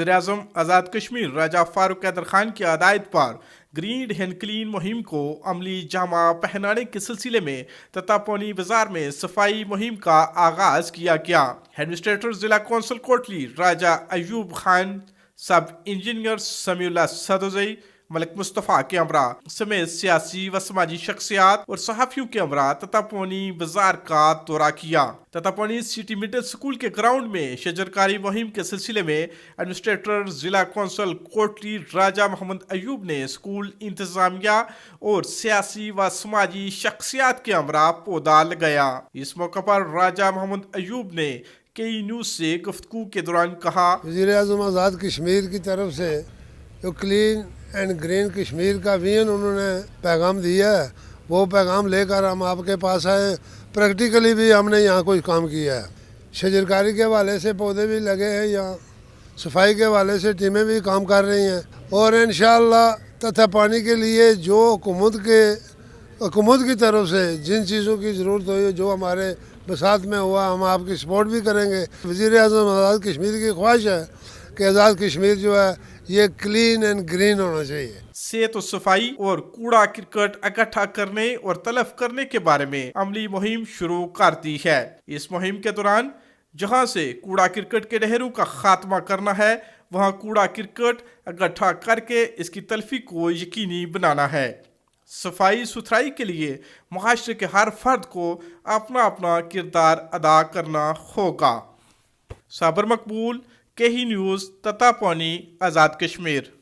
वज़ीर-ए-आज़म आज़ाद कश्मीर राजा फारूक हैदर खान की हदायत पर ग्रीन एंड क्लीन मुहिम को अमली जामा पहनाने के सिलसिले में ततापोनी बाजार में सफाई मुहिम का आगाज किया गया। एडमिनिस्ट्रेटर जिला कौंसिल कोटली राजा अयूब खान, सब इंजीनियर समीउल्लाह सदोजई, मलिक मुस्तफ़ा के अमरा समेत सियासी व समाजी शख्सियात और सहाफ़ियों के अमरा ततापोनी बाजार का दौरा किया। ततापोनी सिटी मिडिल स्कूल के ग्राउंड में शजरकारी मुहिम के सिलसिले में एडमिनिस्ट्रेटर जिला कौंसिल कोटली राजा मोहम्मद अयूब ने स्कूल इंतजामिया और सियासी व समाजी शख्सियात के अमरा पौधा लगाया। इस मौके पर राजा मोहम्मद अयूब ने कई न्यूज़ से गुफ्तगू के दौरान कहा, वज़ीर-ए-आज़म आज़ाद कश्मीर की तरफ से जो क्लीन एंड ग्रीन कश्मीर का विजन उन्होंने पैगाम दिया है, वो पैगाम लेकर हम आपके पास आए। प्रैक्टिकली भी हमने यहाँ कुछ काम किया है। शजरकारी के हवाले से पौधे भी लगे हैं, यहाँ सफाई के हवाले से टीमें भी काम कर रही हैं और इंशाअल्लाह ततापानी के लिए जो हुकूमत की तरफ से जिन चीज़ों की ज़रूरत हुई, जो हमारे बसात में हुआ, हम आपकी सपोर्ट भी करेंगे। वज़ीर-ए-आज़म आज़ाद कश्मीर की ख्वाहिश है कि आज़ाद कश्मीर जो है ये क्लीन एंड ग्रीन होना चाहिए। सेहत और सफाई और कूड़ा करकट इकट्ठा करने और तलफ करने के बारे में अमली मुहिम शुरू कर दी है। इस मुहिम के दौरान जहां से कूड़ा करकट के ढेरों का खात्मा करना है, वहां कूड़ा करकट इकट्ठा करके इसकी तलफी को यकीनी बनाना है। सफाई सुथराई के लिए मुआशरे के हर फर्द को अपना अपना किरदार अदा करना होगा। साबर मकबूल, केही न्यूज़, ततापानी, आज़ाद कश्मीर।